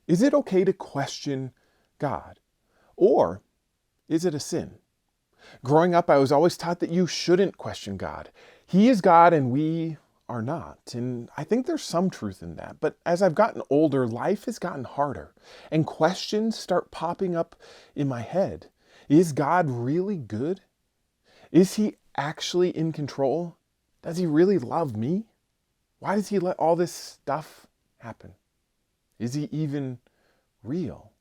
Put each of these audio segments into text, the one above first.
Is it okay to question God? Or is it a sin? Growing up, I was always taught that you shouldn't question God. He is God and we are not. And I think there's some truth in that. But as I've gotten older, life has gotten harder and questions start popping up in my head. Is God really good? Is he actually in control? Does he really love me? Why does he let all this stuff happen? Is he even real?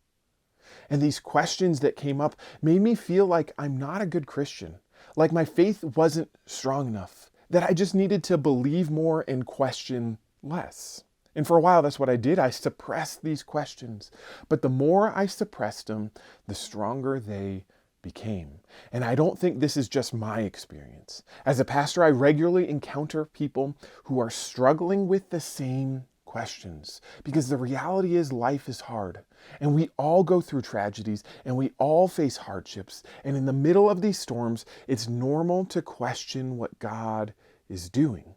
And these questions that came up made me feel like I'm not a good Christian, like my faith wasn't strong enough, that I just needed to believe more and question less. And for a while, that's what I did. I suppressed these questions. But the more I suppressed them, the stronger they became. And I don't think this is just my experience. As a pastor, I regularly encounter people who are struggling with the same questions, because the reality is life is hard and we all go through tragedies and we all face hardships. And in the middle of these storms, it's normal to question what God is doing.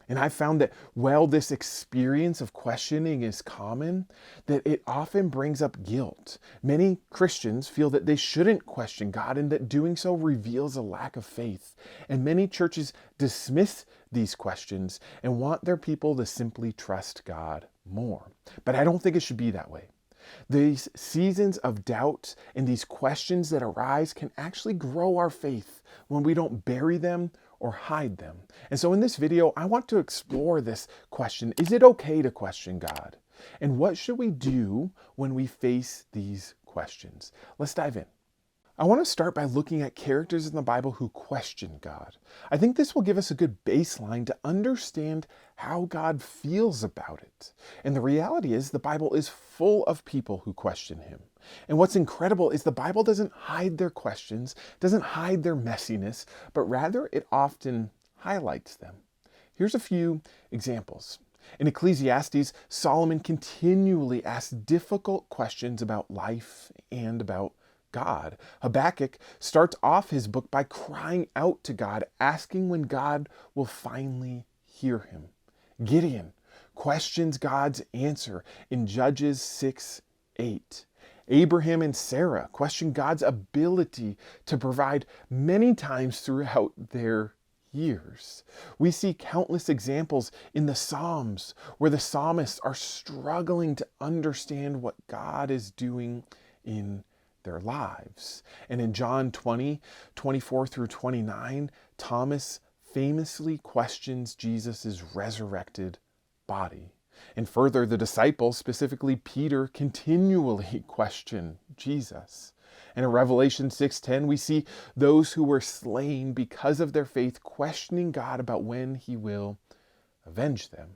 And I found that while this experience of questioning is common, that it often brings up guilt. Many Christians feel that they shouldn't question God and that doing so reveals a lack of faith. And many churches dismiss these questions and want their people to simply trust God more. But I don't think it should be that way. These seasons of doubt and these questions that arise can actually grow our faith when we don't bury them or hide them. And so in this video, I want to explore this question. Is it okay to question God? And what should we do when we face these questions? Let's dive in. I want to start by looking at characters in the Bible who question God. I think this will give us a good baseline to understand how God feels about it. And the reality is the Bible is full of people who question him. And what's incredible is the Bible doesn't hide their questions, doesn't hide their messiness, but rather it often highlights them. Here's a few examples. In Ecclesiastes, Solomon continually asks difficult questions about life and about God. Habakkuk starts off his book by crying out to God, asking when God will finally hear him. Gideon questions God's answer in Judges 6:8. Abraham and Sarah question God's ability to provide many times throughout their years. We see countless examples in the Psalms where the psalmists are struggling to understand what God is doing in their lives. And in John 20:24 through 29, Thomas famously questions Jesus' resurrected body. And further, the disciples, specifically Peter, continually question Jesus. And in Revelation 6:10, we see those who were slain because of their faith questioning God about when he will avenge them.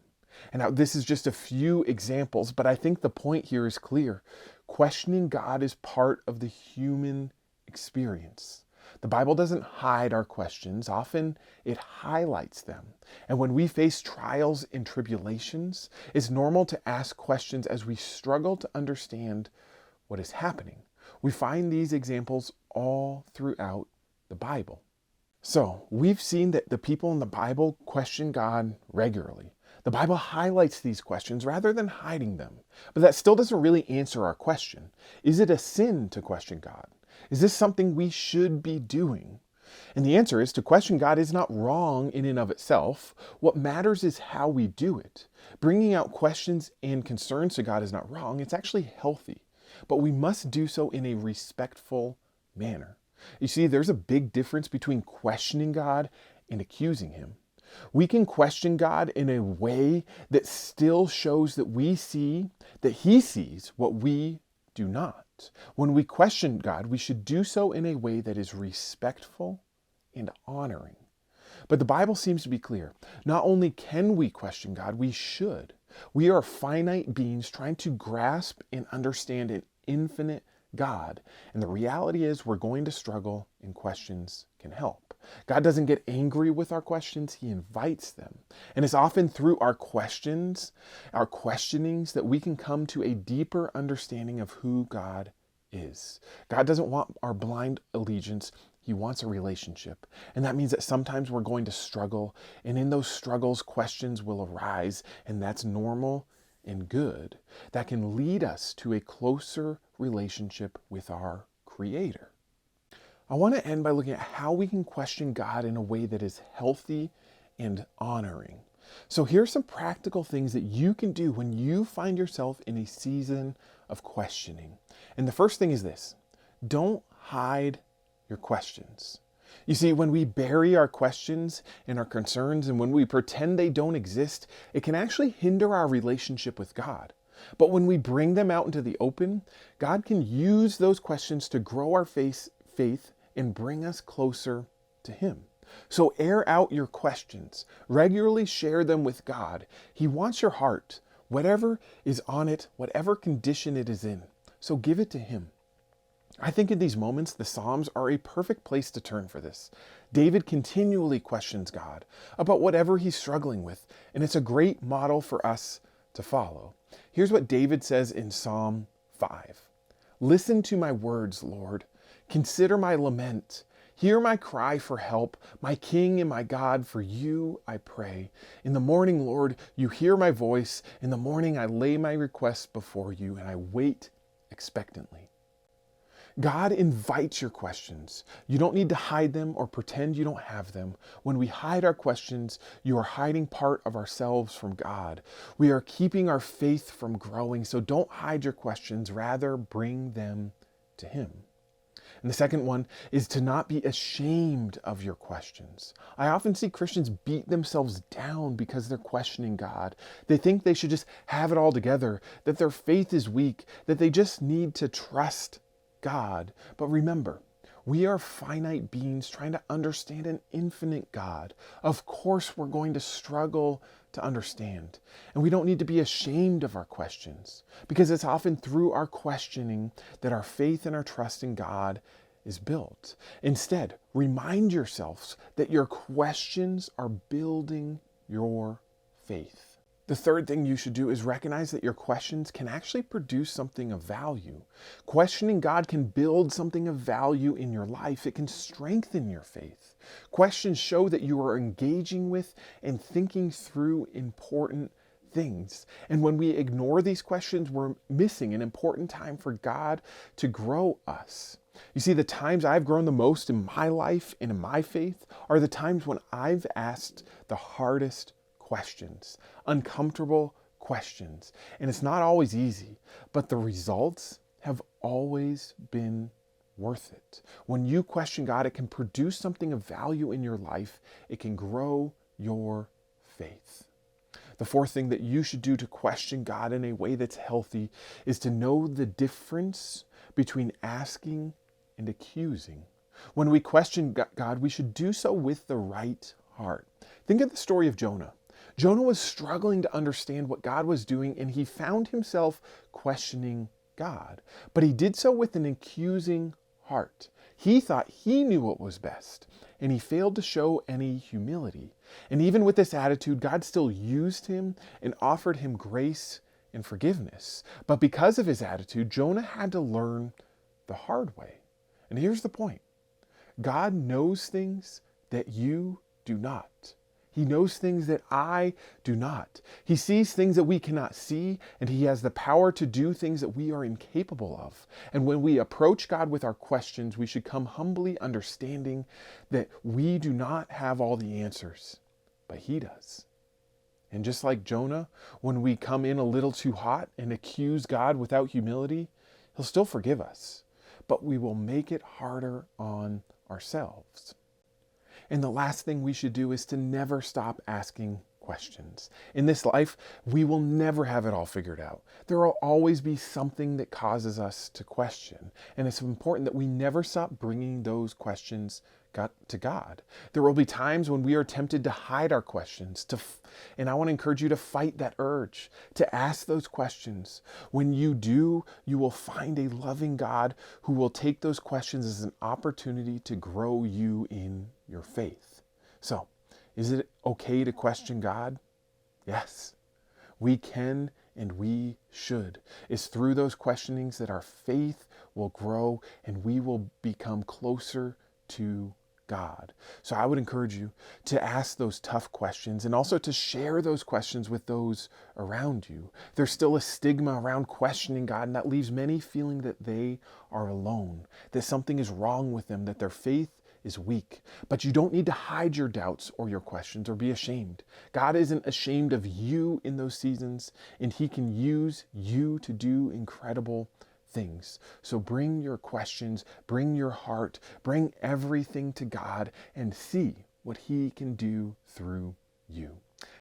And now this is just a few examples, but I think the point here is clear. Questioning God is part of the human experience. The Bible doesn't hide our questions. Often it highlights them. And when we face trials and tribulations, it's normal to ask questions as we struggle to understand what is happening. We find these examples all throughout the Bible. So we've seen that the people in the Bible question God regularly. The Bible highlights these questions rather than hiding them. But that still doesn't really answer our question. Is it a sin to question God? Is this something we should be doing? And the answer is to question God is not wrong in and of itself. What matters is how we do it. Bringing out questions and concerns to God is not wrong. It's actually healthy. But we must do so in a respectful manner. You see, there's a big difference between questioning God and accusing him. We can question God in a way that still shows that we see, that he sees what we do not. When we question God, we should do so in a way that is respectful and honoring. But the Bible seems to be clear. Not only can we question God, we should. We are finite beings trying to grasp and understand an infinite God. And the reality is we're going to struggle, and questions can help. God doesn't get angry with our questions, he invites them. And it's often through our questions, our questionings, that we can come to a deeper understanding of who God is. God doesn't want our blind allegiance. He wants a relationship. And that means that sometimes we're going to struggle. And in those struggles, questions will arise. And that's normal and good that can lead us to a closer relationship with our Creator. I want to end by looking at how we can question God in a way that is healthy and honoring. So here's some practical things that you can do when you find yourself in a season of questioning. And the first thing is this: don't hide your questions. You see, when we bury our questions and our concerns and when we pretend they don't exist, it can actually hinder our relationship with God. But when we bring them out into the open, God can use those questions to grow our faith and bring us closer to Him. So air out your questions. Regularly share them with God. He wants your heart, whatever is on it, whatever condition it is in. So give it to Him. I think in these moments, the Psalms are a perfect place to turn for this. David continually questions God about whatever he's struggling with, and it's a great model for us to follow. Here's what David says in Psalm 5. Listen to my words, Lord. Consider my lament. Hear my cry for help, my King and my God, for you I pray. In the morning, Lord, you hear my voice. In the morning I lay my requests before you, and I wait expectantly. God invites your questions. You don't need to hide them or pretend you don't have them. When we hide our questions, you are hiding part of ourselves from God. We are keeping our faith from growing, so don't hide your questions. Rather, bring them to Him. And the second one is to not be ashamed of your questions. I often see Christians beat themselves down because they're questioning God. They think they should just have it all together, that their faith is weak, that they just need to trust God. But remember, we are finite beings trying to understand an infinite God. Of course, we're going to struggle to understand. And we don't need to be ashamed of our questions, because it's often through our questioning that our faith and our trust in God is built. Instead, remind yourselves that your questions are building your faith. The third thing you should do is recognize that your questions can actually produce something of value. Questioning God can build something of value in your life. It can strengthen your faith. Questions show that you are engaging with and thinking through important things. And when we ignore these questions, we're missing an important time for God to grow us. You see, the times I've grown the most in my life and in my faith are the times when I've asked the hardest questions, uncomfortable questions. And it's not always easy, but the results have always been worth it. When you question God, it can produce something of value in your life. It can grow your faith. The fourth thing that you should do to question God in a way that's healthy is to know the difference between asking and accusing. When we question God, we should do so with the right heart. Think of the story of Jonah. Jonah was struggling to understand what God was doing, and he found himself questioning God. But he did so with an accusing heart. He thought he knew what was best, and he failed to show any humility. And even with this attitude, God still used him and offered him grace and forgiveness. But because of his attitude, Jonah had to learn the hard way. And here's the point: God knows things that you do not. He knows things that I do not. He sees things that we cannot see, and He has the power to do things that we are incapable of. And when we approach God with our questions, we should come humbly, understanding that we do not have all the answers, but He does. And just like Jonah, when we come in a little too hot and accuse God without humility, He'll still forgive us, but we will make it harder on ourselves. And the last thing we should do is to never stop asking questions. In this life, we will never have it all figured out. There will always be something that causes us to question. And it's important that we never stop bringing those questions to God. There will be times when we are tempted to hide our questions, and I want to encourage you to fight that urge, to ask those questions. When you do, you will find a loving God who will take those questions as an opportunity to grow you in your faith. So, is it okay to question God? Yes, we can and we should. It's through those questionings that our faith will grow and we will become closer to God. So I would encourage you to ask those tough questions and also to share those questions with those around you. There's still a stigma around questioning God, and that leaves many feeling that they are alone, that something is wrong with them, that their faith is weak. But you don't need to hide your doubts or your questions or be ashamed. God isn't ashamed of you in those seasons, and He can use you to do incredible things. So bring your questions, bring your heart, bring everything to God and see what He can do through you.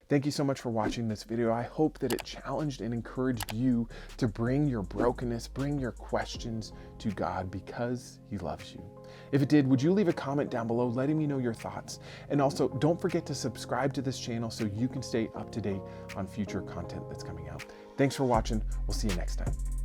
Thank you so much for watching this video. I hope that it challenged and encouraged you to bring your brokenness, bring your questions to God because He loves you. If it did, would you leave a comment down below letting me know your thoughts? And also, don't forget to subscribe to this channel so you can stay up to date on future content that's coming out. Thanks for watching. We'll see you next time.